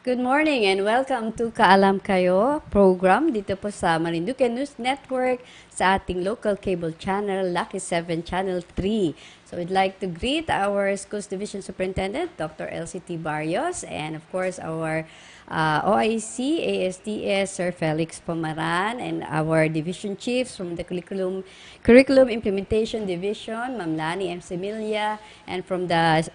Good morning and welcome to Kaalam Kayo program dito po sa Marinduque News Network sa ating local cable channel, Lucky 7 Channel 3. So we'd like to greet our Schools Division Superintendent, Dr. LCT Barrios, and of course our OIC, ASTS, Sir Felix Pomaran, and our division chiefs from the Curriculum Implementation Division, Ma'am Lani M. Semilia, and from the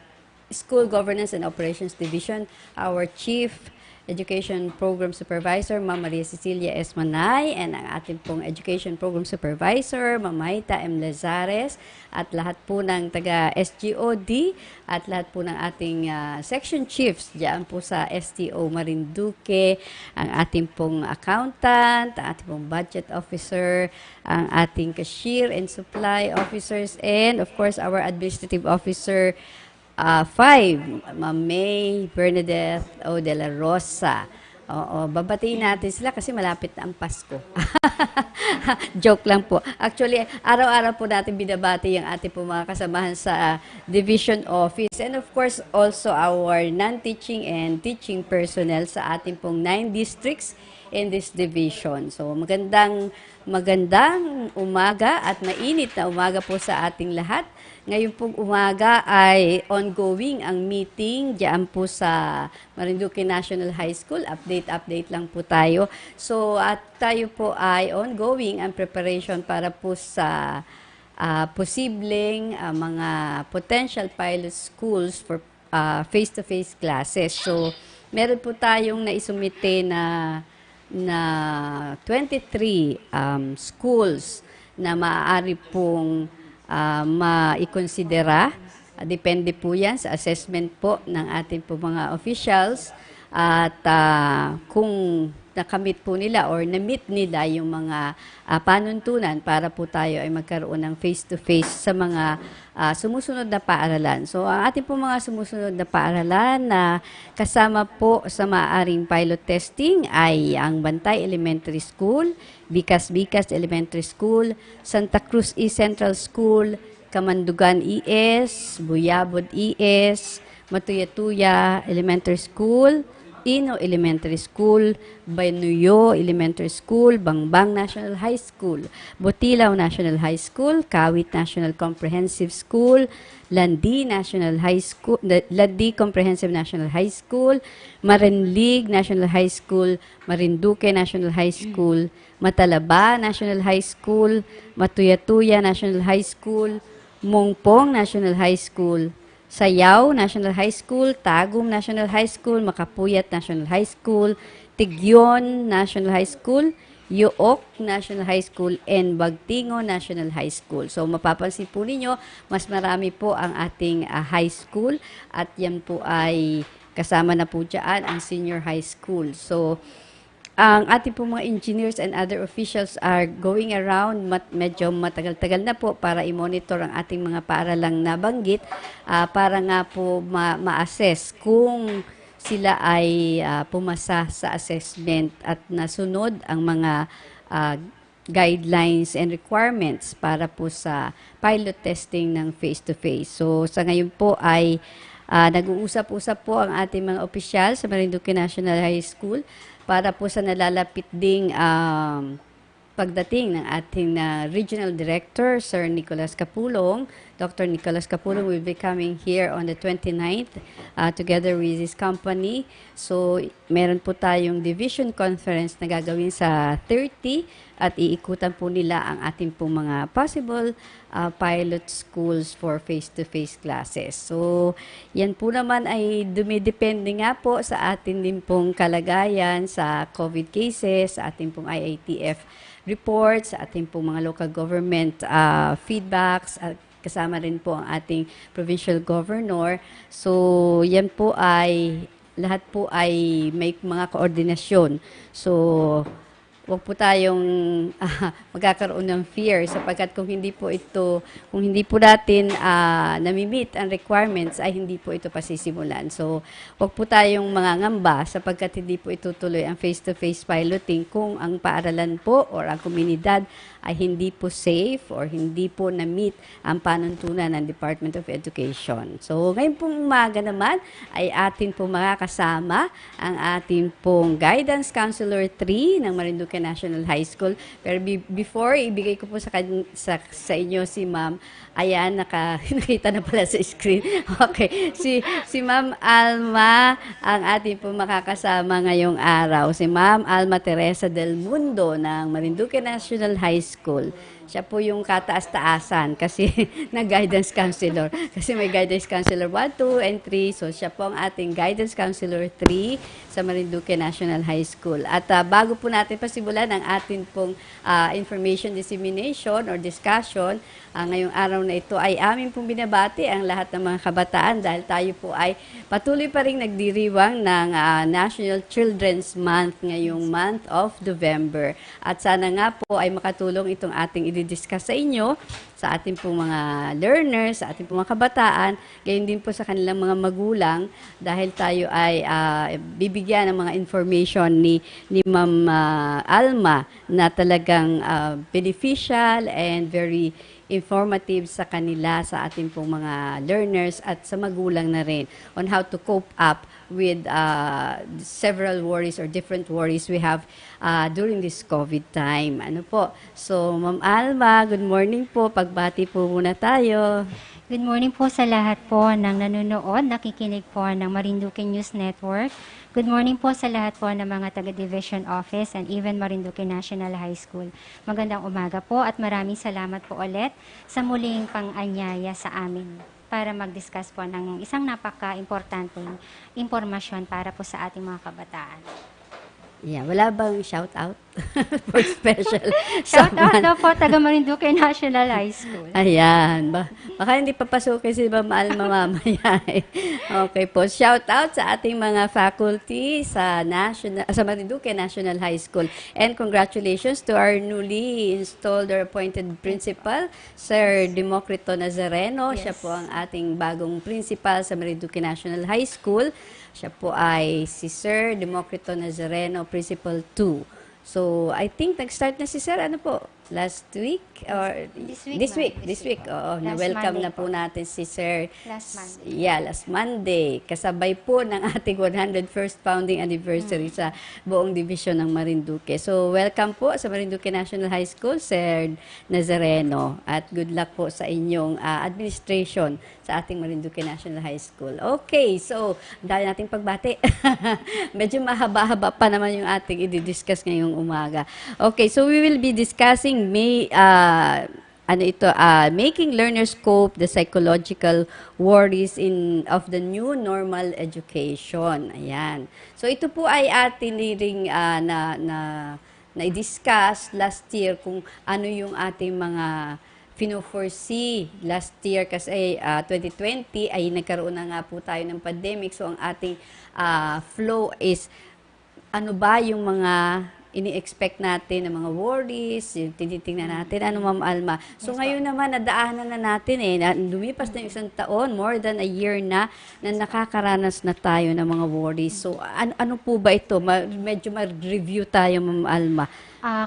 School Governance and Operations Division, our Chief Education Program Supervisor, Ma'am Maria Cecilia S. Manay, and ang ating pong Education Program Supervisor, Ma'am Maita M. Lazares, at lahat po ng taga-SGOD, at lahat po ng ating section chiefs diyan po sa STO Marinduque, ang ating pong accountant, ang ating pong budget officer, ang ating cashier and supply officers, and of course our administrative officer, 5, Ma'am May Bernadette O. De La Rosa. Oo, babatiin natin sila kasi malapit na ang Pasko. Joke lang po. Actually, araw-araw po natin binabati yung ating po mga kasamahan sa Division Office. And of course, also our non-teaching and teaching personnel sa ating pong 9 districts in this division. So, magandang umaga at mainit na umaga po sa ating lahat. Ngayon pong umaga ay ongoing ang meeting diyan po sa Marinduque National High School. Update lang po tayo. So, at tayo po ay ongoing ang preparation para po sa posibleng mga potential pilot schools for face-to-face classes. So, meron po tayong naisumite na 23 schools na maaari pong maikonsidera. Depende po yan sa assessment po ng ating po mga officials at kung nakamit po nila or na-meet nila yung mga panuntunan para po tayo ay magkaroon ng face-to-face sa mga sumusunod na paaralan. So, ang ating po mga sumusunod na paaralan na kasama po sa maaaring pilot testing ay ang Bantay Elementary School, Bikas Elementary School, Santa Cruz East Central School, Kamandugan ES, Buyabod ES, Matuyatuya Elementary School, Ino Elementary School, Banuyo Elementary School, Bangbang National High School, Botilaw National High School, Kawit National Comprehensive School, Landi National High School, Landi Comprehensive National High School, Marinlig National High School, Marinduque National High School, Matalaba National High School, Matuyatuya National High School, Mongpong National High School, Sayaw National High School, Tagum National High School, Makapuyat National High School, Tigyon National High School, Yuok National High School, and Bagtingo National High School. So, mapapansin po ninyo, mas marami po ang ating high school at yan po ay kasama na po dyan ang senior high school. So, ang ating po mga engineers and other officials are going around, medyo matagal-tagal na po para i-monitor ang ating mga paaralang nabanggit para nga po ma-assess kung sila ay pumasa sa assessment at nasunod ang mga guidelines and requirements para po sa pilot testing ng face-to-face. So, sa ngayon po ay nag-uusap-usap po ang ating mga opisyal sa Marinduque National High School para po sa nalalapit ding pagdating ng ating Regional Director, Sir Nicolas Capulong. Dr. Nicolas Capulong will be coming here on the 29th together with his company. So, meron po tayong division conference na gagawin sa 30 at iikutan po nila ang ating po mga possible pilot schools for face-to-face classes. So, yan po naman ay dumidepende nga po sa atin din pong kalagayan sa COVID cases, sa ating pong IATF reports, sa ating pong mga local government feedbacks, at kasama rin po ang ating provincial governor. So, yan po ay, lahat po ay may mga koordinasyon. So, wag po tayong magkakaroon ng fear sapagkat kung hindi po natin nami-meet ang requirements ay hindi po ito pasisimulan. So, wag po tayong mangangamba sapagkat hindi po itutuloy ang face-to-face piloting kung ang paaralan po or ang komunidad ay hindi po safe or hindi po na-meet ang panuntunan ng Department of Education. So, ngayon pong umaga naman ay atin po makakasama ang ating pong Guidance Counselor 3 ng Marinduque National High School. Pero before, ibigay ko po sa inyo si Ma'am. Ayan, nakita na pala sa screen. Okay. Si Ma'am Alma ang ating po makakasama ngayong araw. Si Ma'am Alma Teresa del Mundo ng Marinduque National High School. Siya po yung kataas-taasan kasi na-guidance counselor. Kasi may guidance counselor 1, 2, and 3. So, siya po ang ating guidance counselor 3 sa Marinduque National High School. At bago po natin pasimulan ang ating pong information dissemination or discussion, ngayong araw na ito ay amin pong binabati ang lahat ng mga kabataan dahil tayo po ay patuloy pa rin nagdiriwang ng National Children's Month ngayong month of November. At sana nga po ay makatulong itong ating i-discuss sa inyo, sa ating pong mga learners, sa ating pong mga kabataan, gayon din po sa kanilang mga magulang dahil tayo ay bibigyan ng mga information ni Ma'am Alma na talagang beneficial and very informative sa kanila, sa ating pong mga learners at sa magulang na rin on how to cope up with several worries or different worries we have during this COVID time. Ano po? So, Ma'am Alma, good morning po. Pagbati po muna tayo. Good morning po sa lahat po ng nanonood, nakikinig po ng Marinduque News Network. Good morning po sa lahat po ng mga taga-Division Office and even Marinduque National High School. Magandang umaga po at maraming salamat po ulit sa muling pang-anyaya sa amin para mag-discuss po ng isang napaka-importanteng impormasyon para po sa ating mga kabataan. Yeah, wala bang shout-out for special? Shout-out daw po taga Marinduque National High School. Ayan. Baka hindi papasukin si Ma'am Alma mamaya. Okay po. Shout-out sa ating mga faculty sa Marinduque National High School. And congratulations to our newly installed or appointed principal, Sir Democrito Nazareno. Yes. Siya po ang ating bagong principal sa Marinduque National High School. Siya po ay si Sir Democrito Nazareno, Principal 2. So, I think nag-start na si Sir, ano po, last week? Or This week. Oo, na-welcome na po natin si Sir. Last Monday. Yeah, last Monday. Kasabay po ng ating 101st founding anniversary sa buong division ng Marinduque. So, welcome po sa Marinduque National High School, Sir Nazareno. At good luck po sa inyong administration sa ating Marinduque National High School. Okay, so, dahil nating pagbati. Medyo mahaba-haba pa naman yung ating i-discuss ngayong umaga. Okay, so we will be discussing making learners cope the psychological worries of the new normal education. Ayan. So ito po ay atin ring na-discuss last year kung ano yung ating mga fino-foresee last year kasi 2020 ay nagkaroon na nga po tayo ng pandemic. So ang ating flow is ano ba yung mga ini-expect natin ng mga worries, yung tinitingnan natin, ano Ma'am Alma. So ngayon naman, nadaanan na natin lumipas na yung isang taon, more than a year na nakakaranas na tayo ng mga worries. So ano po ba ito? Medyo mag-review tayo Ma'am Alma.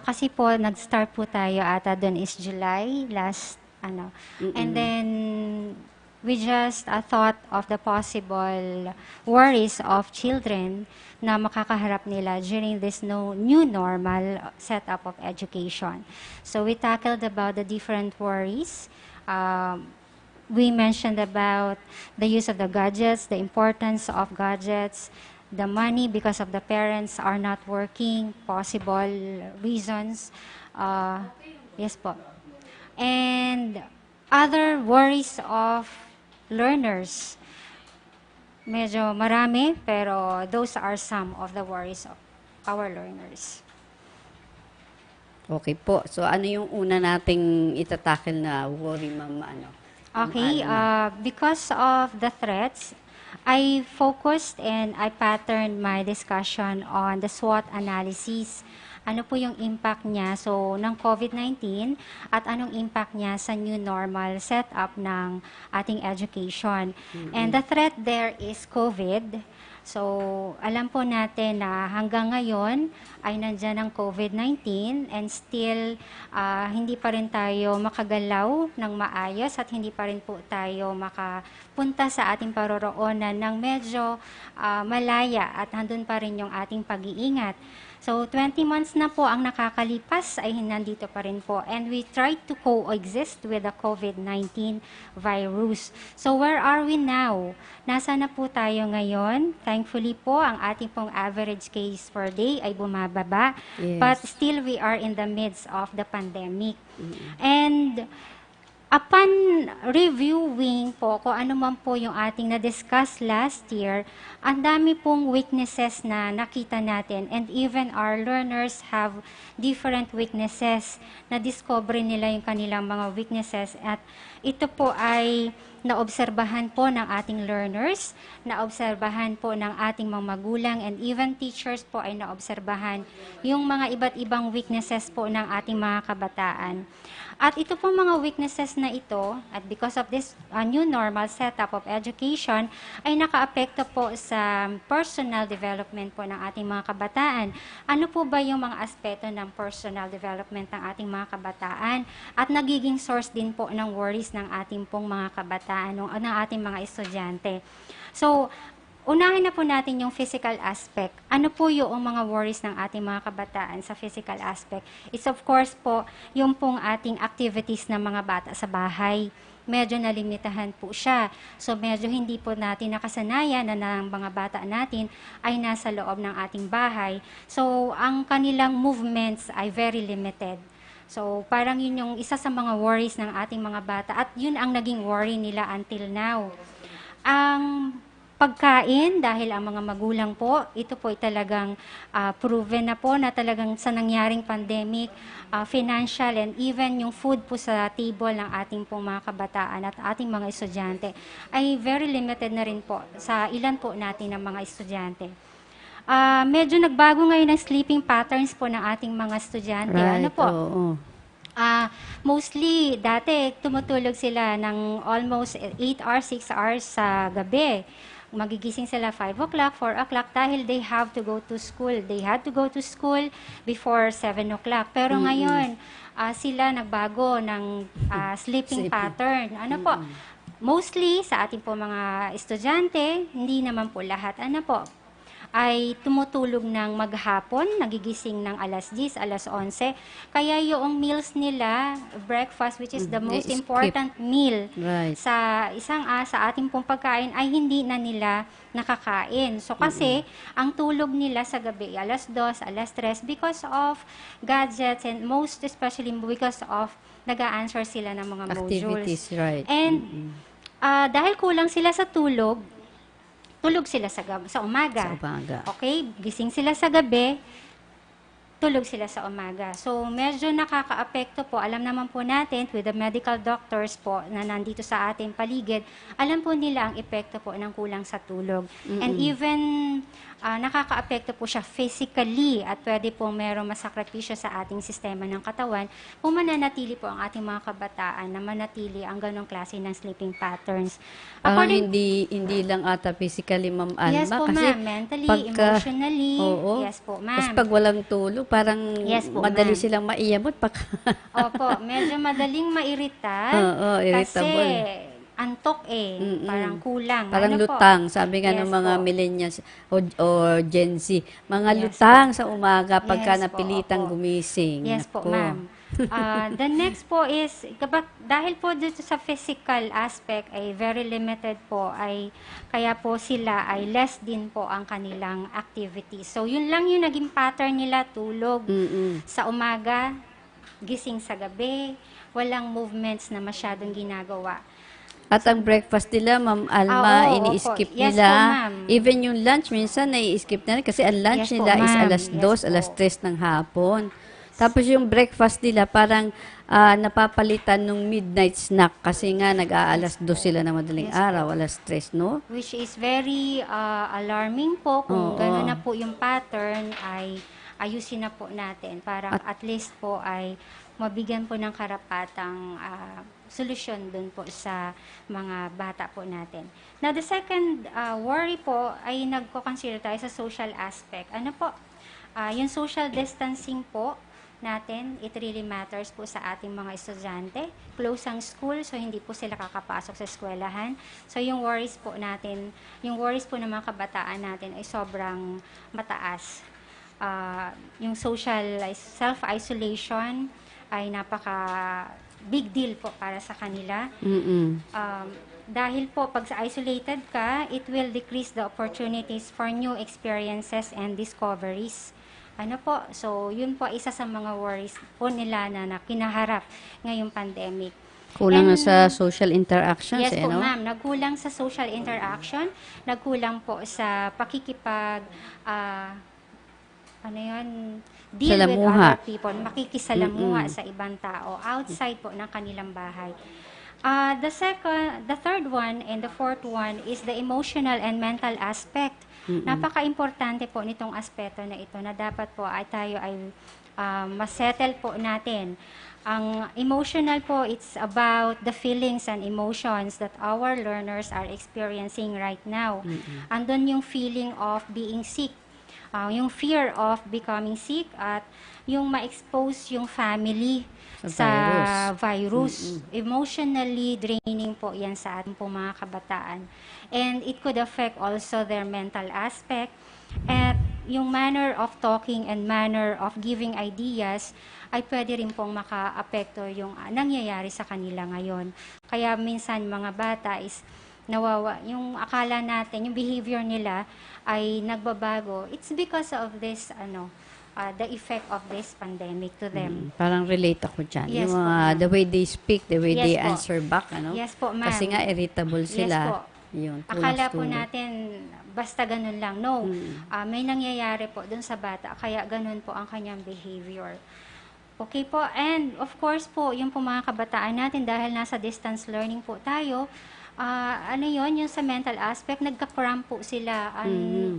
Kasi po, nag-start po tayo ata doon is July, last, And then, we just thought of the possible worries of children na makakaharap nila during this new normal setup of education. So we tackled about the different worries. We mentioned about the use of the gadgets, the importance of gadgets, the money because of the parents are not working, possible reasons. Yes po. And other worries of learners. Medyo marami, pero those are some of the worries of our learners. Okay po. So ano yung una nating itatakil na worry, Ma'am? Okay, because of the threats, I focused and I patterned my discussion on the SWOT analysis. ano po yung impact niya ng COVID-19 at anong impact niya sa new normal setup ng ating education. And the threat there is COVID. So, alam po natin na hanggang ngayon ay nandyan ang COVID-19 and still hindi pa rin tayo makagalaw ng maayos at hindi pa rin po tayo makapunta sa ating paroroonan ng medyo malaya at nandun pa rin yung ating pag-iingat. So, 20 months na po ang nakakalipas ay nandito pa rin po. And we try to coexist with the COVID-19 virus. So, where are we now? Nasa na po tayo ngayon? Thankfully po, ang ating pong average case per day ay bumababa. Yes. But still, we are in the midst of the pandemic. And upon reviewing po kung ano man po yung ating na-discuss last year, ang dami pong weaknesses na nakita natin and even our learners have different weaknesses. Na-discover nila yung kanilang mga weaknesses at ito po ay naobserbahan po ng ating learners, naobserbahan po ng ating mga magulang and even teachers po ay naobserbahan yung mga iba't ibang weaknesses po ng ating mga kabataan. At ito pong mga weaknesses na ito, at because of this new normal setup of education, ay nakaapekto po sa personal development po ng ating mga kabataan. Ano po ba yung mga aspeto ng personal development ng ating mga kabataan? At nagiging source din po ng worries ng ating pong mga kabataan, ng ating mga estudyante. So, unahin na po natin yung physical aspect. Ano po yung mga worries ng ating mga kabataan sa physical aspect? It's of course po yung pong ating activities ng mga bata sa bahay. Medyo nalimitahan po siya. So medyo hindi po natin nakasanayan na ng mga bata natin ay nasa loob ng ating bahay. So ang kanilang movements ay very limited. So parang yun yung isa sa mga worries ng ating mga bata at yun ang naging worry nila until now. Ang pagkain, dahil ang mga magulang po, ito po ay talagang proven na po na talagang sa nangyaring pandemic, financial and even yung food po sa table ng ating pong mga kabataan at ating mga estudyante ay very limited na rin po sa ilan po natin ng mga estudyante. Medyo nagbago ngayon ang sleeping patterns po ng ating mga estudyante. Right, Ano po? oo. Mostly, dati tumutulog sila ng almost 8 hours, 6 hours sa gabi. Magigising sila 5 o'clock, 4 o'clock dahil they have to go to school. They had to go to school before 7 o'clock. Pero ngayon, sila nagbago ng sleeping pattern. Ano po? Mostly sa ating po mga estudyante, hindi naman po lahat. Ano po? Ay tumutulog ng maghapon, nagigising ng alas 10, alas 11. Kaya yung meals nila, breakfast, which is the most important meal sa sa ating pong pagkain, ay hindi na nila nakakain. So kasi, ang tulog nila sa gabi, alas 2, alas 3, because of gadgets and most especially because of nag-a-answer sila ng mga Activities, modules. right. And dahil kulang sila sa tulog sila sa umaga. Sa umaga. Okay? Gising sila sa gabi, tulog sila sa umaga. So, medyo nakakaapekto po. Alam naman po natin, with the medical doctors po na nandito sa ating paligid, alam po nila ang epekto po ng kulang sa tulog. And even nakakaapekto po siya physically at pwede po merong masakripisyo sa ating sistema ng katawan kung mananatili po ang ating mga kabataan na manatili ang ganong klase ng sleeping patterns. Hindi lang ata physically, Ma'am Alma. Yes po, kasi ma'am. Mentally, emotionally. Oo. Yes po, ma'am. Kasi pag walang tulog, parang madali silang maiyamot. Opo, medyo madaling mairita. Oo, irritable. Kasi antok parang kulang. Parang ano lutang, po? sabi nga Yes ng mga po. millennials o Gen Z, mga Yes lutang sa umaga pagka Yes po, napilitang opo. gumising. Yes po, Naku. ma'am. The next po is, dahil po dito sa physical aspect ay very limited po, kaya po sila ay less din po ang kanilang activities. So, yun lang yung naging pattern nila, tulog sa umaga, gising sa gabi, walang movements na masyadong ginagawa. At ang breakfast nila, Ma'am Alma, oo, ini-skip opo. Yes nila. po, ma'am. Even yung lunch, minsan nai-skip na rin kasi ang lunch Yes po, nila is ma'am. alas 2, Yes alas po. 3 ng hapon. Tapos yung breakfast nila parang napapalitan ng midnight snack kasi nga nag-aalas 2 sila na madaling araw, alas 3, no? Which is very alarming po kung Oo. gano'n na po yung pattern ay ayusin na po natin para at least po ay mabigyan po ng karapatang solusyon dun po sa mga bata po natin. Now, the second worry po ay nagko-consider tayo sa social aspect. Ano po? Yung social distancing po natin, it really matters po sa ating mga estudyante. Close ang school, so hindi po sila kakapasok sa eskwelahan. So yung worries po natin, yung worries po ng mga kabataan natin ay sobrang mataas. Yung social self-isolation ay napaka big deal po para sa kanila. Dahil po pag isolated ka, it will decrease the opportunities for new experiences and discoveries. Ano po? So, yun po isa sa mga worries po nila na kinaharap ngayong pandemic. Kulang na sa social interactions, yes po, no? ma'am. Nagkulang sa social interaction, nagkulang po sa pakikipag, deal with other people, makikisalamuha sa ibang tao outside po ng kanilang bahay. The third one and the fourth one is the emotional and mental aspect. Napaka-importante po nitong aspeto na ito na dapat po ay tayo ay masettle po natin. Ang emotional po, it's about the feelings and emotions that our learners are experiencing right now. Andun yung feeling of being sick, yung fear of becoming sick, at yung ma-expose yung family sa virus. Emotionally draining po yan sa ating po mga kabataan. And it could affect also their mental aspect. At yung manner of talking and manner of giving ideas ay pwede rin pong maka-apekto yung nangyayari sa kanila ngayon. Kaya minsan mga bata is yung akala natin, yung behavior nila ay nagbabago. It's because of this, the effect of this pandemic to them. Parang relate ako dyan. Yes yung po, ma'am. the way they speak, the way Yes they po. answer back, Yes po, ma'am. Kasi nga irritable sila. Yes po. Yun, Akala po tulog. natin basta ganun lang. No, may nangyayari po dun sa bata, kaya ganun po ang kanyang behavior. Okay po, and of course po, yung po mga kabataan natin, dahil nasa distance learning po tayo, yung sa mental aspect, nagka-cram po sila.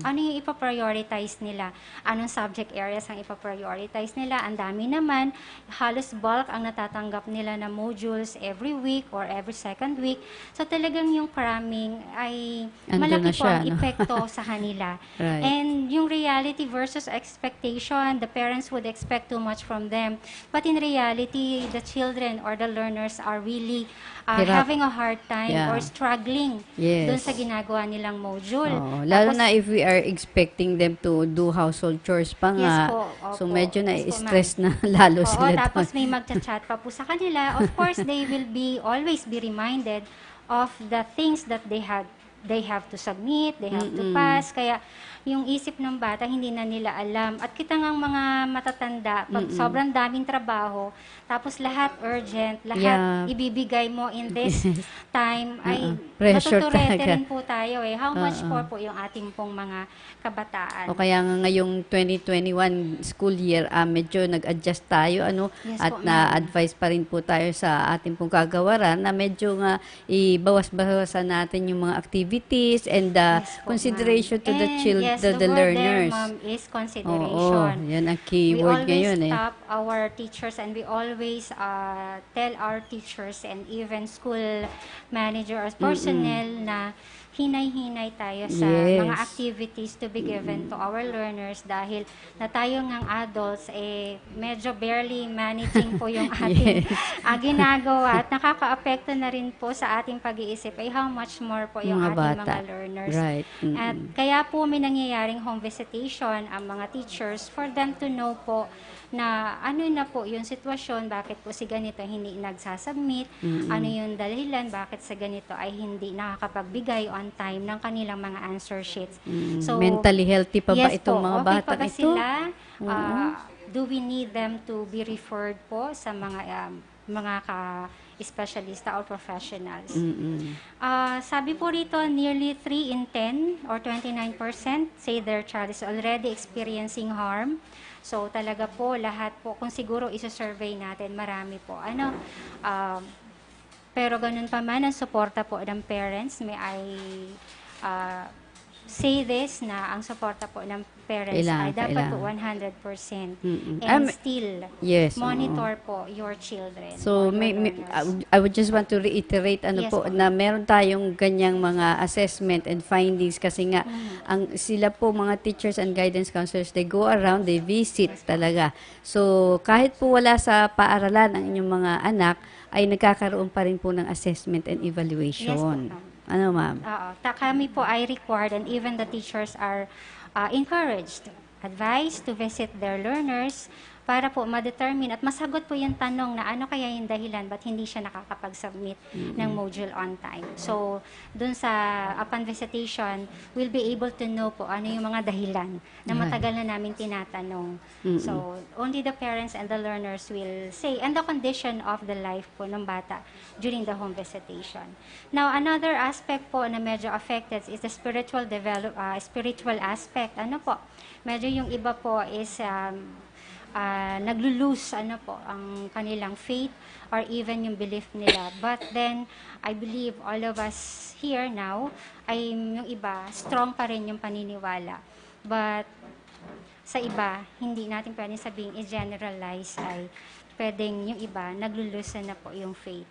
Ano yung ipaprioritize nila? Anong subject areas ang ipaprioritize nila? Ang dami naman, halos bulk ang natatanggap nila na modules every week or every second week. So talagang yung cramming ay malaki po ang epekto sa kanila. Right. And yung reality versus expectation, the parents would expect too much from them. But in reality, the children or the learners are really having a hard time or struggling doon sa ginagawa nilang module. Lalo na if we are expecting them to do household chores pa nga. Yes po, so medyo na-stress na lalo sila doon. Tapos may magchat-chat pa po sa kanila. Of course, they will always be reminded of the things that they have to submit, they have to pass. Kaya yung isip ng bata, hindi na nila alam. At kita ngang mga matatanda, pag sobrang daming trabaho, tapos lahat urgent, lahat ibibigay mo in this time, ay matuturete rin po tayo eh. How much more po yung ating pong mga kabataan. O kaya nga ngayong 2021 school year, medyo nag-adjust tayo, Yes at po, na-advise pa rin po tayo sa ating pong kagawaran na medyo nga ibawas-bawasan natin yung mga activities and consideration to the children. The learners. Word there, ma'am, is consideration. Yan ang key word ngayon. We always stop our teachers and we always tell our teachers and even school managers, personnel na hinay-hinay tayo sa mga activities to be given to our learners dahil na tayo ngang adults, medyo barely managing po yung ating ginagawa at nakaka-apekto na rin po sa ating pag-iisip how much more po yung ating mga learners. Right. At kaya po may nangyayaring home visitation ang mga teachers for them to know po na ano na po yung sitwasyon, bakit po si ganito hindi nagsasubmit, ano yung dahilan, bakit sa ganito ay hindi nakakapagbigay on time ng kanilang mga answer sheets. So, mentally healthy pa ba itong mga bata ito? Sila? Do we need them to be referred po sa mga specialista or professionals? Sabi po rito, nearly 3 in 10 or 29% say their child is already experiencing harm. So talaga po, lahat po, kung siguro isa-survey natin, marami po. Pero ganun pa man, ang suporta po ng parents, say this na ang suporta po ng parents ay dapat po 100%. And still, yes, monitor po your children. So, I would just want to reiterate na meron tayong ganyang mga assessment and findings kasi nga sila po mga teachers and guidance counselors, they go around, they visit talaga. So, kahit po wala sa paaralan ang inyong mga anak, ay nagkakaroon pa rin po ng assessment and evaluation. Yes po, ano, ma'am? Kami po ay required and even the teachers are encouraged, advised to visit their learners para po ma-determine at masagot po yung tanong na ano kaya yung dahilan ba't hindi siya nakakapag-submit ng module on time. So, dun sa upon visitation, we'll be able to know po ano yung mga dahilan na matagal na namin tinatanong. So, only the parents and the learners will say, and the condition of the life po ng bata during the home visitation. Now, another aspect po na medyo affected is the spiritual aspect. Ano po? Medyo yung iba po is naglo-lose ang kanilang faith or even yung belief nila. But then, I believe all of us here now, ay yung iba, strong pa rin yung paniniwala. But sa iba, hindi natin pwedeng sabihin i-generalize ay pwedeng yung iba, naglo-lose na po yung faith.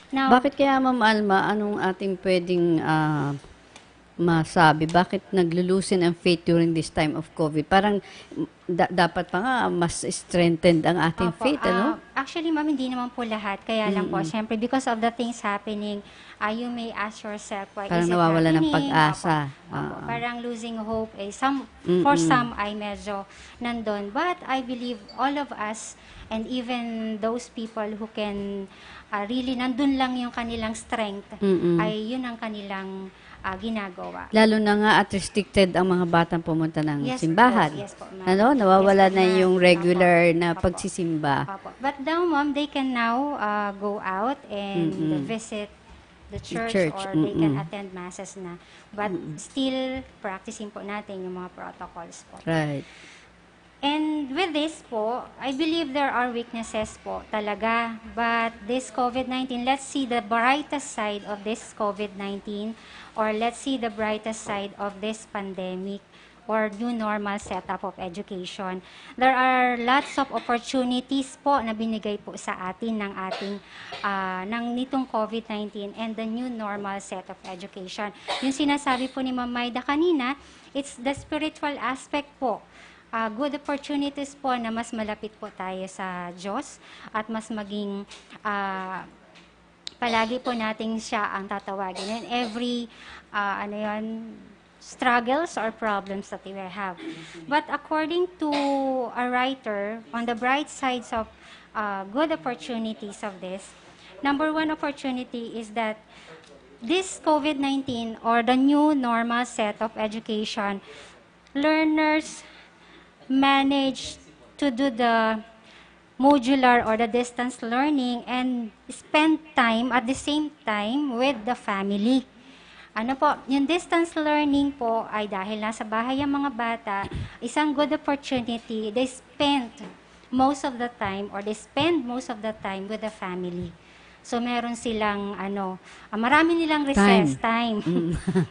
Now, bakit kaya, Ma'am Alma, anong ating pwedeng masabi? Bakit naglo-loosen ang faith during this time of COVID? Parang dapat pa nga mas strengthened ang ating faith, ano? Actually, ma'am, hindi naman po lahat. Kaya lang po, syempre, because of the things happening, you may ask yourself, why parang is it nawawala happening? ng pag-asa. Parang losing hope. For some ay medyo nandun. But I believe all of us, and even those people who can really nandun lang yung kanilang strength, ay yun ang kanilang ginagawa. Lalo na nga at restricted ang mga batang pumunta ng simbahan. Yes po, ma'am. Ano? Nawawala Yes po, na ma'am. yung regular na Opo. pagsisimba. Opo. But now, ma'am, they can now go out and visit the church, or they can attend masses na. But still, practicing po natin yung mga protocols po. Right. And with this po, I believe there are weaknesses po talaga. But this COVID-19, let's see the brightest side of this COVID-19, or let's see the brightest side of this pandemic or new normal setup of education. There are lots of opportunities po na binigay po sa atin ng ating ng nitong COVID-19 and the new normal set of education. Yung sinasabi po ni Ma'am Maida kanina, it's the spiritual aspect po. Good opportunities po na mas malapit po tayo sa Diyos at mas maging palagi po nating siya ang tatawagin. And every struggles or problems that we have. But according to a writer, on the bright sides of good opportunities of this, number one opportunity is that this COVID-19 or the new normal set of education, learners manage to do the modular or the distance learning and spend time at the same time with the family. Ano po, yung distance learning po ay dahil nasa bahay ang mga bata, isang good opportunity, they spend most of the time with the family. So, meron silang, marami nilang recess time.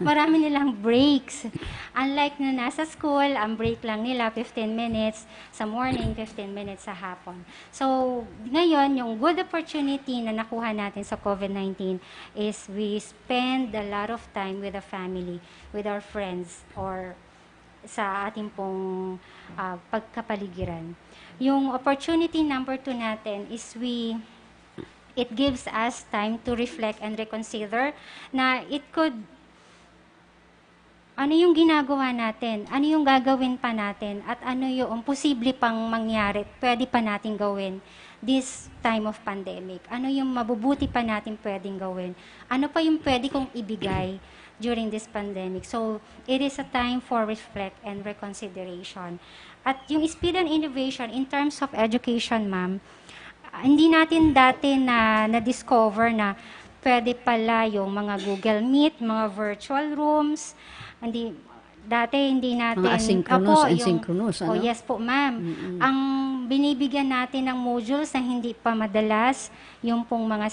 Marami nilang breaks. Unlike na nasa school, ang break lang nila 15 minutes sa morning, 15 minutes sa hapon. So, ngayon, yung good opportunity na nakuha natin sa COVID-19 is we spend a lot of time with the family, with our friends, or sa ating pong pagkapaligiran. Yung opportunity number 2 natin is it gives us time to reflect and reconsider na ano yung ginagawa natin, ano yung gagawin pa natin, at ano yung posible pang mangyari, pwede pa natin gawin this time of pandemic. Ano yung mabubuti pa natin pwedeng gawin. Ano pa yung pwede kong ibigay during this pandemic. So, it is a time for reflect and reconsideration. At yung speed and innovation in terms of education, ma'am, hindi natin dati na-discover na pwede pala yung mga Google Meet, mga virtual rooms. Dati hindi natin... Mga asynchronous, ano? Yes po, ma'am. Ang binibigyan natin ng modules na hindi pa madalas, yung pong mga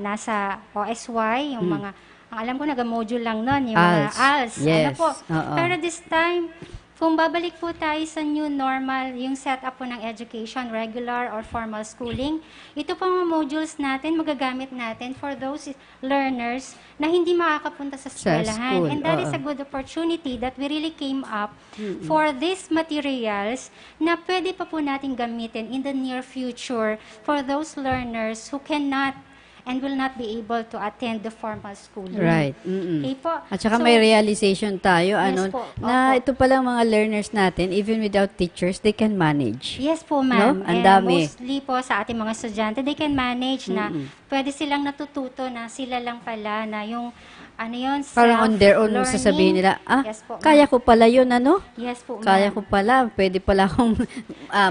nasa OSY, yung mga ang alam ko naga-module lang nun, yung mga ALS. ALS. Ano Yes. po. Oo. Pero this time, kung babalik po tayo sa new normal, yung setup po ng education, regular or formal schooling, ito po mga modules natin, magagamit natin for those learners na hindi makakapunta sa eskwelahan. school, And that is oo. a good opportunity that we really came up for these materials na pwede pa po natin gamitin in the near future for those learners who cannot and will not be able to attend the formal schooling. Right. Okay po. At saka So, may realization tayo, Yes ano, po. na Opo. ito palang mga learners natin, even without teachers, they can manage. Yes po, ma'am. No? Ang And dami. mostly po sa ating mga estudyante, they can manage na pwede silang natututo na sila lang pala na yung ano yun, Parang on their own self-learning. sasabihin nila, Yes po, ma'am. kaya ko pala yun, ano? Yes po, ma'am. Kaya ko pala, pwede pala akong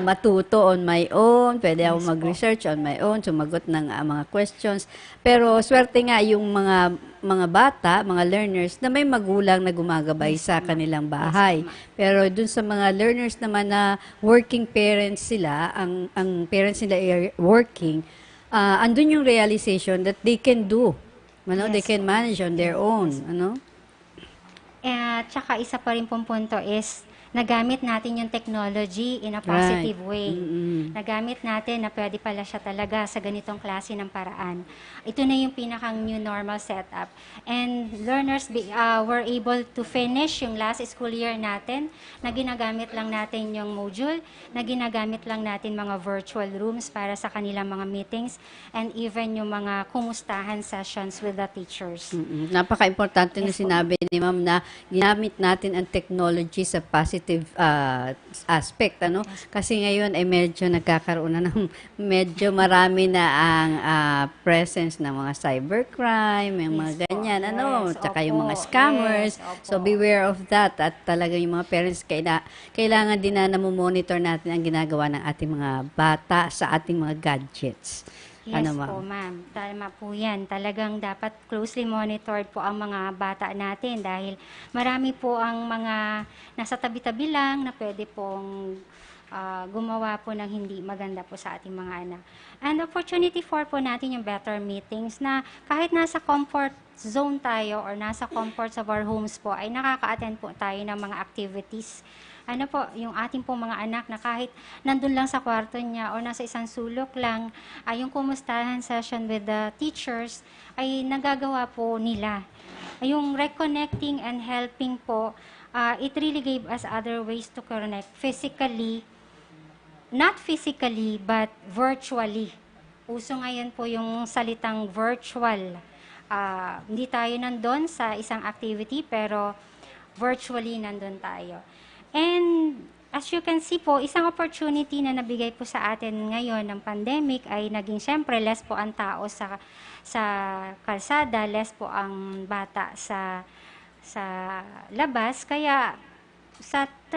matuto on my own, pwede akong Yes po. mag-research on my own, sumagot ng mga questions. Pero swerte nga yung mga bata, mga learners na may magulang na gumagabay sa kanilang bahay. Pero dun sa mga learners naman na working parents sila, ang parents nila ay working, andun yung realization that they can do. Ano, they Yes. can manage on their own, ano? Tsaka isa pa rin pong punto is nagamit natin yung technology in a positive way. Nagamit natin na pwede pala siya talaga sa ganitong klase ng paraan. Ito na yung pinakang new normal setup. And learners were able to finish yung last school year natin na ginagamit lang natin yung module, na ginagamit lang natin mga virtual rooms para sa kanilang mga meetings, and even yung mga kumustahan sessions with the teachers. Napaka-importante na Yes po. sinabi ni Ma'am na ginamit natin ang technology sa positive aspect, ano? Kasi ngayon ay medyo nagkakaroon na ng medyo marami na ang presence ng mga cybercrime, yung mga Yes po. ganyan, ano? Yes, Tsaka yung mga opo. scammers. Yes, opo. So beware of that, at talaga yung mga parents kailangan din na namomonitor natin ang ginagawa ng ating mga bata sa ating mga gadgets. Yes Ano, po, Ma'am? ma'am. Tama po yan. Talagang dapat closely monitored po ang mga bata natin dahil marami po ang mga nasa tabi-tabi lang na pwede pong gumawa po ng hindi maganda po sa ating mga anak. And opportunity for po natin yung better meetings na kahit nasa comfort zone tayo or nasa comforts of our homes po ay nakaka-attend po tayo ng mga activities. Ano po, yung ating po mga anak na kahit nandun lang sa kwarto niya o nasa isang sulok lang, ay yung kumustahan session with the teachers ay nagagawa po nila. Ay yung reconnecting and helping po, it really gave us other ways to connect physically, not physically, but virtually. Uso ngayon po yung salitang virtual. Hindi tayo nandun sa isang activity, pero virtually nandun tayo. And as you can see po, isang opportunity na nabigay po sa atin ngayon ng pandemic ay naging syempre less po ang tao sa kalsada, less po ang bata sa labas. Kaya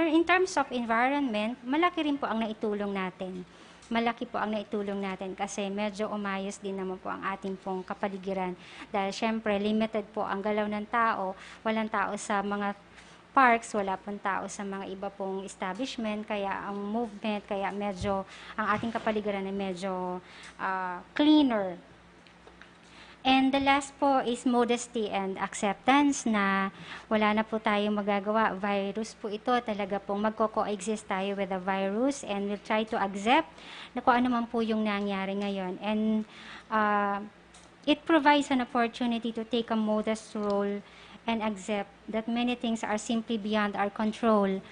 in terms of environment, malaki rin po ang naitulong natin. Malaki po ang naitulong natin kasi medyo umayos din naman po ang ating pong kapaligiran. Dahil syempre limited po ang galaw ng tao, walang tao sa mga parks, wala pong tao sa mga iba pong establishment, kaya ang movement, kaya medyo, ang ating kapaligiran ay medyo cleaner. And the last po is modesty and acceptance na wala na po tayong magagawa. Virus po ito, talaga pong magko-coexist tayo with the virus and we'll try to accept na kung ano man po yung nangyari ngayon. And it provides an opportunity to take a modest role and accept that many things are simply beyond our control.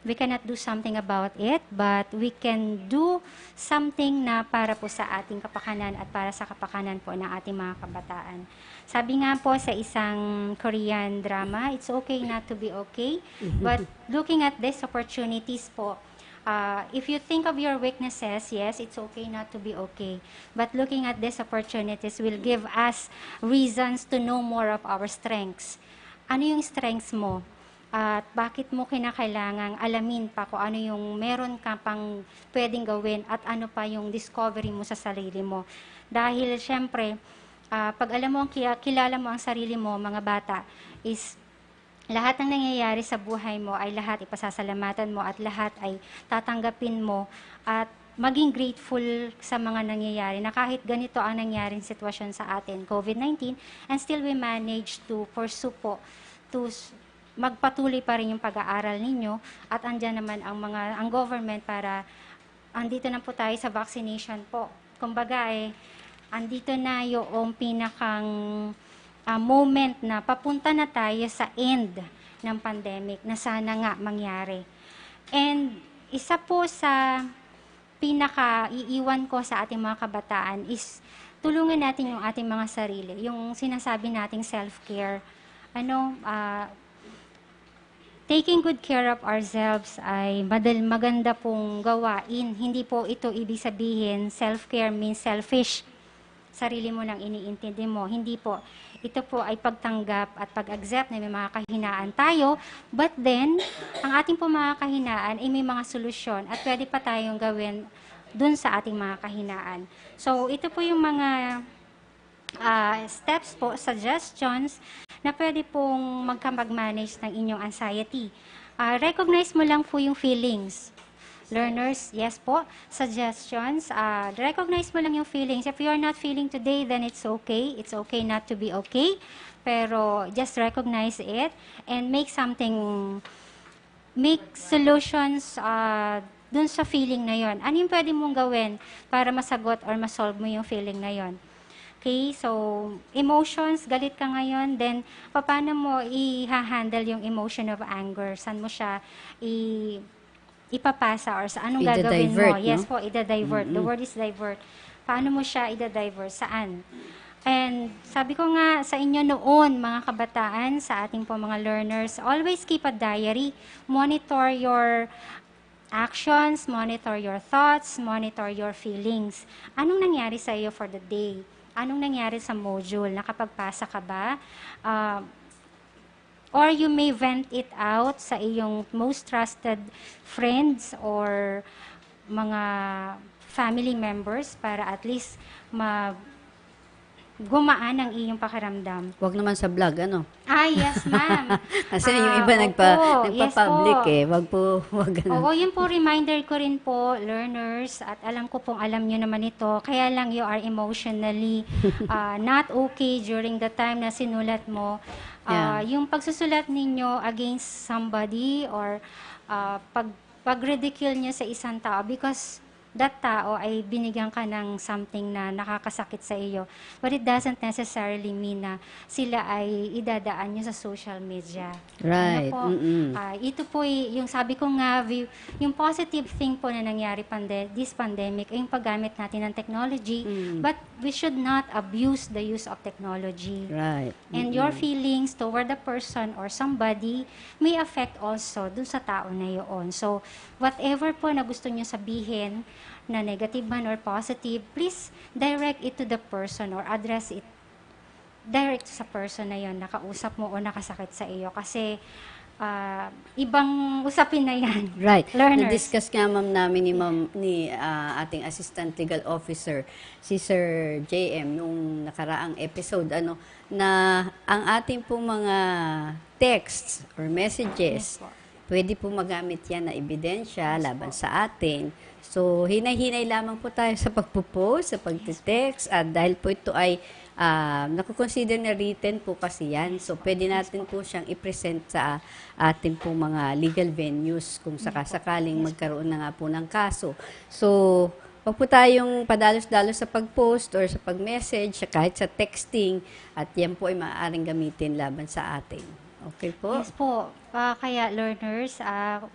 We cannot do something about it, but we can do something na para po sa ating kapakanan at para sa kapakanan po ng ating mga kabataan. Sabi nga po sa isang Korean drama, it's okay not to be okay, but looking at these opportunities po, if you think of your weaknesses, yes, it's okay not to be okay. But looking at these opportunities will give us reasons to know more of our strengths. Ano yung strengths mo? At bakit mo kinakailangang alamin pa kung ano yung meron ka pang pwedeng gawin at ano pa yung discovery mo sa sarili mo. Dahil syempre, pag alam mo, kilala mo ang sarili mo, mga bata, is lahat ng nangyayari sa buhay mo ay lahat ipasasalamatan mo at lahat ay tatanggapin mo at maging grateful sa mga nangyayari na kahit ganito ang nangyaring sitwasyon sa atin, COVID-19, and still we manage to pursue po, magpatuloy pa rin yung pag-aaral ninyo at andyan naman ang government para andito na po tayo sa vaccination po. Kumbaga andito na yung pinakang moment na papunta na tayo sa end ng pandemic na sana nga mangyari. And isa po sa pinaka-iiwan ko sa ating mga kabataan is tulungan natin yung ating mga sarili, yung sinasabi nating self-care. Taking good care of ourselves ay maganda pong gawain. Hindi po ito ibig sabihin, self-care means selfish. Sarili mo lang iniintindi mo. Hindi po. Ito po ay pagtanggap at pag-accept na may mga kahinaan tayo. But then, ang ating po mga kahinaan ay may mga solusyon at pwede pa tayong gawin dun sa ating mga kahinaan. So, ito po yung mga steps po, suggestions na pwede pong mag-manage ng inyong anxiety. Recognize mo lang po yung feelings. Learners, yes po, suggestions. Recognize mo lang yung feelings. If you are not feeling today, then it's okay. It's okay not to be okay. Pero just recognize it and make solutions dun sa feeling na yon. Ano yung pwede mong gawin para masagot or masolve mo yung feeling na yon? Okay, so emotions, galit ka ngayon, then paano mo i-handle yung emotion of anger? Saan mo siya ipapasa or sa anong gagawin mo? No? Yes po, ida-divert. The word is divert. Paano mo siya ida-divert? Saan? And sabi ko nga sa inyo noon, mga kabataan, sa ating po mga learners, always keep a diary. Monitor your actions, monitor your thoughts, monitor your feelings. Anong nangyari sa iyo for the day? Anong nangyari sa module? Nakapagpasa ka ba? Or you may vent it out sa iyong most trusted friends or mga family members para at least gumaan ang iyong pakiramdam. Huwag naman sa vlog, ano? Yes, ma'am. Kasi yung iba nagpa-public wag ganun. Oo, yun po, reminder ko rin po, learners, at alam ko pong alam nyo naman ito, kaya lang you are emotionally not okay during the time na sinulat mo. Yung pagsusulat ninyo against somebody or pag-ridicule nyo sa isang tao because that tao ay binigyan ka ng something na nakakasakit sa iyo. But it doesn't necessarily mean na sila ay idadaan nyo sa social media. Right. Ito po, yung sabi ko nga, yung positive thing po na nangyari this pandemic ay yung paggamit natin ng technology, but we should not abuse the use of technology. Right. And your feelings toward the person or somebody may affect also dun sa tao na yun. So, whatever po na gusto nyo sabihin, na negative man or positive, please direct it to the person or address it direct sa person na yon, nakausap mo o nakasakit sa iyo. Kasi ibang usapin na yan. Right. Learners. Na-discuss nga ma'am namin ni ating Assistant Legal Officer, si Sir JM, nung nakaraang episode, na ang ating pong mga texts or messages, pwede po magamit yan na ebidensya laban sa atin. So, hinay-hinay lamang po tayo sa pagpo-post, sa pagte-text, at dahil po ito ay nakukonsider na written po kasi yan. So, pwede natin po siyang i-present sa ating po mga legal venues kung sakasakaling magkaroon na nga po ng kaso. So, wag po tayong padalos-dalos sa pag-post or sa pag-message, kahit sa texting, at yan po ay maaaring gamitin laban sa atin. Okay po? Yes po. Kaya learners,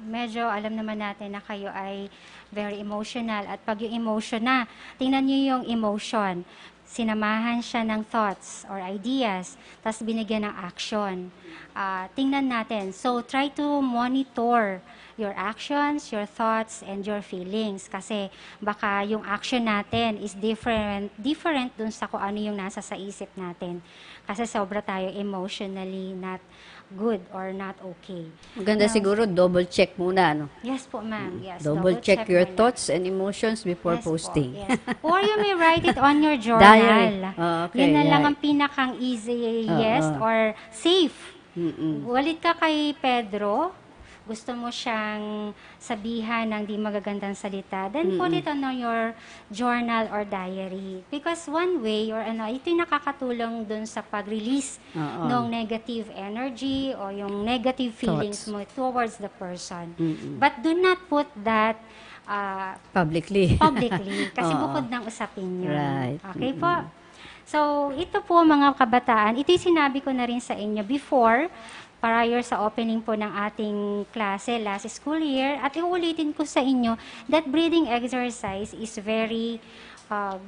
medyo alam naman natin na kayo ay very emotional. At pag yung emotion na, tingnan nyo yung emotion. Sinamahan siya ng thoughts or ideas, tapos binigyan ng action. Tingnan natin. So, try to monitor your actions, your thoughts, and your feelings. Kasi baka yung action natin is different dun sa kung ano yung nasa sa isip natin. Kasi sobra tayo emotionally not good or not okay. Maganda siguro, double check muna, no? Yes po, ma'am. Yes, double check your muna. Thoughts and emotions before Yes posting. Po, yes. Or you may write it on your journal. Diary. Okay, yan na lang ang pinakang easiest or safe. Walit ka kay Pedro, gusto mo siyang sabihan ng di magagandang salita, then put it on your journal or diary. Because one way, or ito yung nakakatulong dun sa pag-release ng negative energy o yung negative feelings mo towards the person. But do not put that publicly. Kasi bukod ng usapin yun. Right. Okay po? So, ito po mga kabataan, ito yung sinabi ko na rin sa inyo before, prior sa opening po ng ating klase last school year, at iulitin ko sa inyo that breathing exercise is very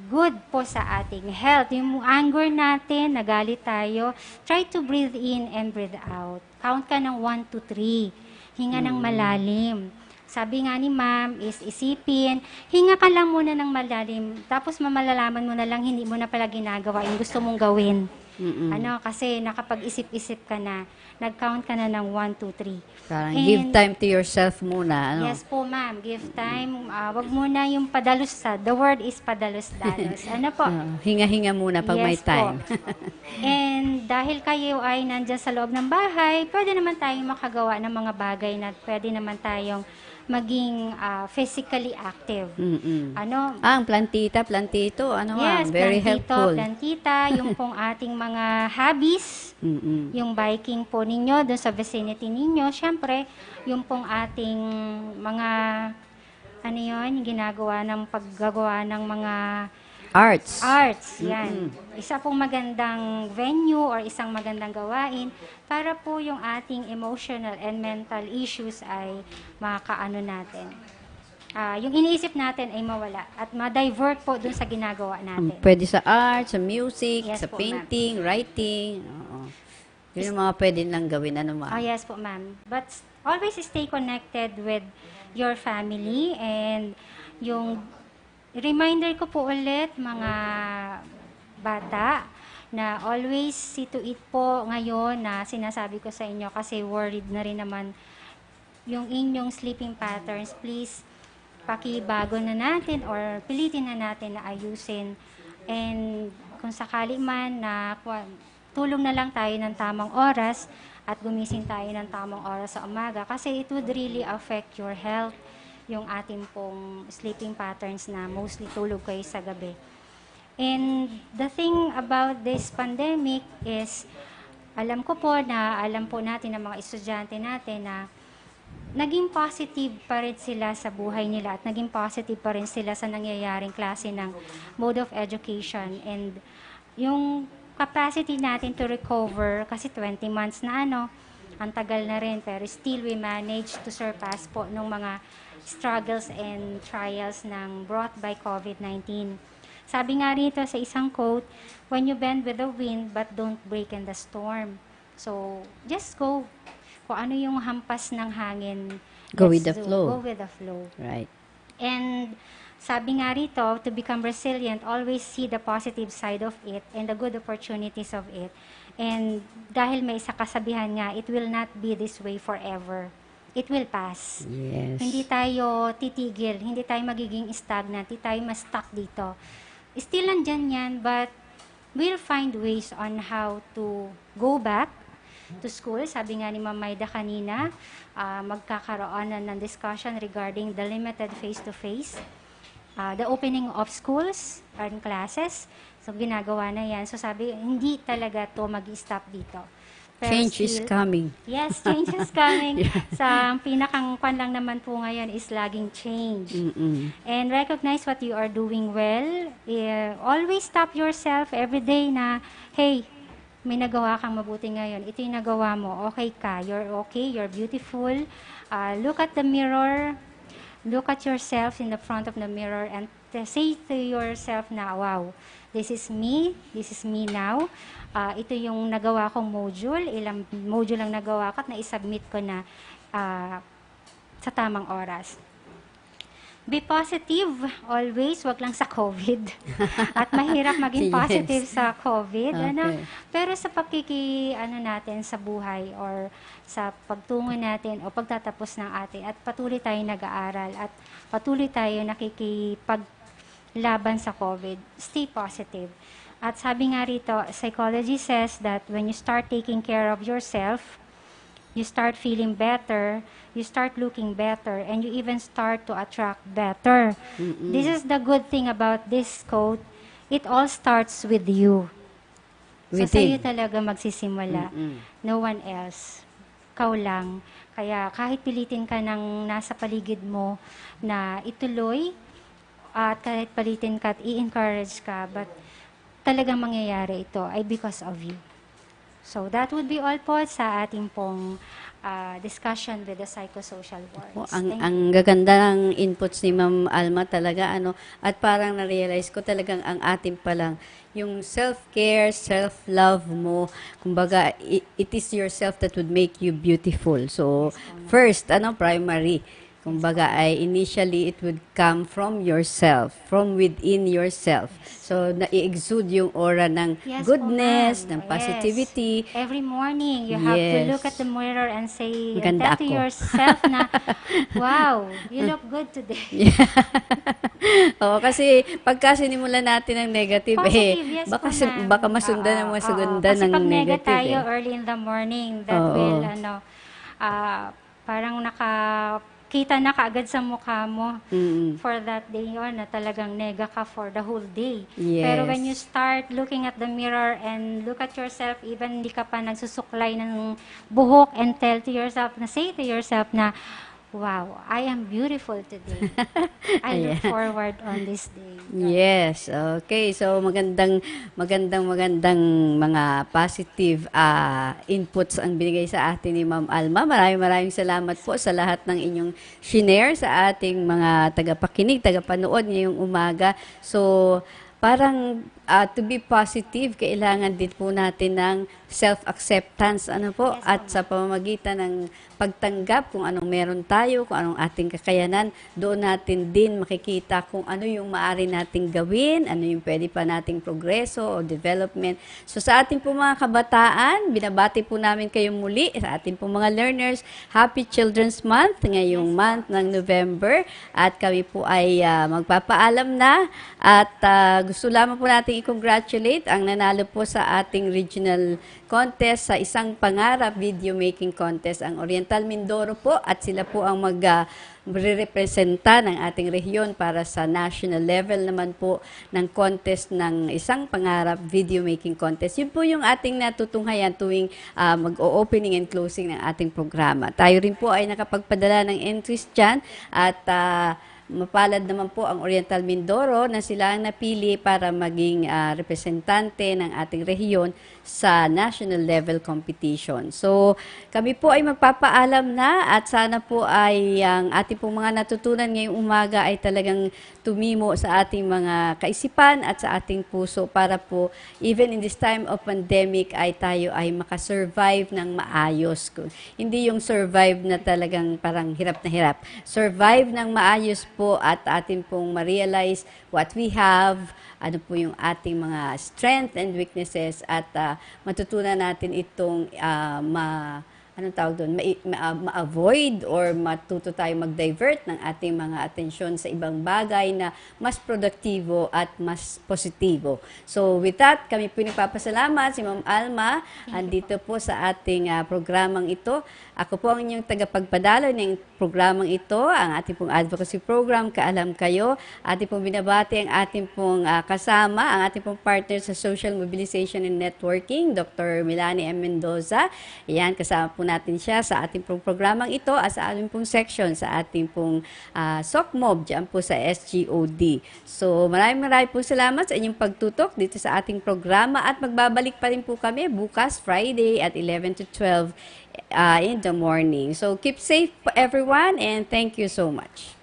good po sa ating health. Yung anger natin, nagalit tayo, try to breathe in and breathe out. Count ka ng 1 to 3. Hinga ng malalim. Sabi nga ni ma'am is isipin, hinga ka lang muna ng malalim, tapos mamalalaman mo na lang hindi mo na pala ginagawa yung gusto mong gawin. Kasi nakapag-isip-isip ka na, nag-count ka na ng 1, 2, 3. Parang give time to yourself muna. Yes po ma'am, give time. Wag muna yung padalos the word is padalos-dalos. Hinga-hinga muna pag may time. And dahil kayo ay nandyan sa loob ng bahay, pwede naman tayong makagawa ng mga bagay na pwede naman tayong maging physically active. Ang plantito, yes, very helpful. Plantita, yung pong ating mga hobbies, yung biking po ninyo doon sa vicinity ninyo, syempre, yung pong ating mga, ginagawa ng paggagawa ng mga arts, yan. Isa pong magandang venue or isang magandang gawain para po yung ating emotional and mental issues ay makakaano natin. Yung iniisip natin ay mawala at ma-divert po dun sa ginagawa natin. Pwede sa art, sa music, Yes sa po, painting, writing. Yun yung mga pwede lang gawin. Yes po, ma'am. But always stay connected with your family, and yung reminder ko po ulit, mga bata, na always see to it po ngayon na sinasabi ko sa inyo kasi worried na rin naman yung inyong sleeping patterns. Please, pakibago na natin or pilitin na natin na ayusin. And kung sakali man na tulong na lang tayo ng tamang oras at gumising tayo ng tamang oras sa umaga kasi it would really affect your health, yung ating pong sleeping patterns na mostly tulog kayo sa gabi. And the thing about this pandemic is, alam po natin ng mga estudyante natin na naging positive pa rin sila sa buhay nila at naging positive pa rin sila sa nangyayaring klase ng mode of education. And yung capacity natin to recover, kasi 20 months na ang tagal na rin, pero still we managed to surpass po nung mga struggles and trials ng brought by COVID-19. Sabi nga rito sa isang quote, when you bend with the wind but don't break in the storm. So, just go. Kung ano yung hampas ng hangin, go with the flow. Go with the flow. Right. And sabi nga rito, to become resilient, always see the positive side of it and the good opportunities of it. And dahil may isa kasabihan nga, it will not be this way forever. It will pass. Yes. Hindi tayo titigil, hindi tayo magiging stagnant, hindi tayo ma-stuck dito. Still nandyan yan, but we'll find ways on how to go back to school. Sabi nga ni Ma'am Maida kanina, magkakaroon na ng discussion regarding the limited face-to-face, the opening of schools and classes. So, ginagawa na yan. So, sabi, hindi talaga to mag-stop dito. Pero change is coming. Yes, change is coming. Sa pinakang kwan lang naman po ngayon is laging change. And recognize what you are doing well. Always stop yourself every day na, hey, may nagawa kang mabuti ngayon. Ito yung nagawa mo. Okay ka. You're okay. You're beautiful. Look at the mirror. Look at yourself in the front of the mirror and say to yourself na, wow, this is me. This is me now. Ito yung nagawa kong module. Ilang module lang nagawa ko at na-submit ko na sa tamang oras. Be positive always, wag lang sa COVID. At mahirap maging positive sa COVID. Okay. Pero sa natin sa buhay or sa pagtungo natin o pagtatapos ng atin at patuloy tayo nag-aaral at patuloy tayo nakikipaglaban sa COVID, stay positive. At sabi nga rito, psychology says that when you start taking care of yourself, you start feeling better, you start looking better, and you even start to attract better. This is the good thing about this quote. It all starts with you. So, sa'yo Within. talaga magsisimula. No one else. Ikaw lang. Kaya kahit pilitin ka ng nasa paligid mo na ituloy, at kahit palitin ka at i-encourage ka, but talagang mangyayari ito ay because of you. So, that would be all po sa ating pong discussion with the psychosocial Po, works. ang gaganda ng inputs ni Ma'am Alma talaga, at parang na-realize ko talagang ang atin palang, yung self-care, self-love mo, kumbaga, it is yourself that would make you beautiful. So, first, primary, kumbaga ay initially it would come from yourself, from within yourself. So na-exude yung aura ng Yes, goodness, po, ng ma'am. positivity. Yes. Every morning, you have to Yes. look at the mirror and say, Maganda tell to ako. yourself na, wow, you look good today. Oo, kasi pagka sinimulan natin ng negative, Positive, yes baka, po, ma'am. baka masundan ng Oo, masaganda Kasi ng pag nega negative. tayo early in the morning, that Oo. will, parang nakakita na kaagad sa mukha mo for that day yun, na talagang nega ka for the whole day. Yes. Pero when you start looking at the mirror and look at yourself, even hindi ka pa nagsusuklay ng buhok, and tell to yourself, say to yourself na, wow, I am beautiful today. I look forward on this day. Yes, okay. So magandang mga positive inputs ang binigay sa atin ni Ma'am Alma. Maraming salamat po sa lahat ng inyong shinare sa ating mga tagapakinig, tagapanood ngayong umaga. So parang to be positive, kailangan din po natin ng self-acceptance, Yes, at sa pamamagitan ng pagtanggap kung anong meron tayo, kung anong ating kakayanan, doon natin din makikita kung ano yung maaari nating gawin, ano yung pwede pa nating progreso o development. So sa ating po mga kabataan, binabati po namin kayo muli, sa ating po mga learners, Happy Children's Month ngayong month ng November, at kami po ay magpapaalam na, at gusto lamang po natin i-congratulate ang nanalo po sa ating regional contest sa Isang Pangarap Video Making Contest, ang Oriental Mindoro po, at sila po ang magre-representa ng ating rehiyon para sa national level naman po ng contest ng Isang Pangarap Video Making Contest. Yun po yung ating natutunghayan tuwing mag-o-opening and closing ng ating programa. Tayo rin po ay nakapagpadala ng entries dyan, at mapalad naman po ang Oriental Mindoro na sila ang napili para maging representante ng ating rehiyon sa national level competition. So, kami po ay magpapaalam na, at sana po ay ang ating pong mga natutunan ngayong umaga ay talagang tumimo sa ating mga kaisipan at sa ating puso para po even in this time of pandemic ay tayo ay makasurvive ng maayos. Hindi yung survive na talagang parang hirap na hirap. Survive ng maayos po, at atin pong ma-realize what we have, ano po yung ating mga strength and weaknesses, at matutunan natin itong anong tawag doon, ma-avoid or matuto tayo mag-divert ng ating mga atensyon sa ibang bagay na mas produktibo at mas positibo. So with that, kami po nagpapasalamat si Ma'am Alma, andito po sa ating programang ito. Ako po ang inyong tagapagpadalo ng programang ito, ang ating pong advocacy program, Kaalam Kayo. Ating pong binabati ang ating pong kasama, ang ating pong partner sa Social Mobilization and Networking, Dr. Melanie M. Mendoza. Ayan, kasama po natin siya sa ating pong programang ito, at sa ating pong section, sa ating pong SOCMOB, dyan po sa SGOD. So maraming po salamat sa inyong pagtutok dito sa ating programa, at magbabalik pa rin po kami bukas, Friday at 11 to 12 in the morning. So keep safe everyone, and thank you so much.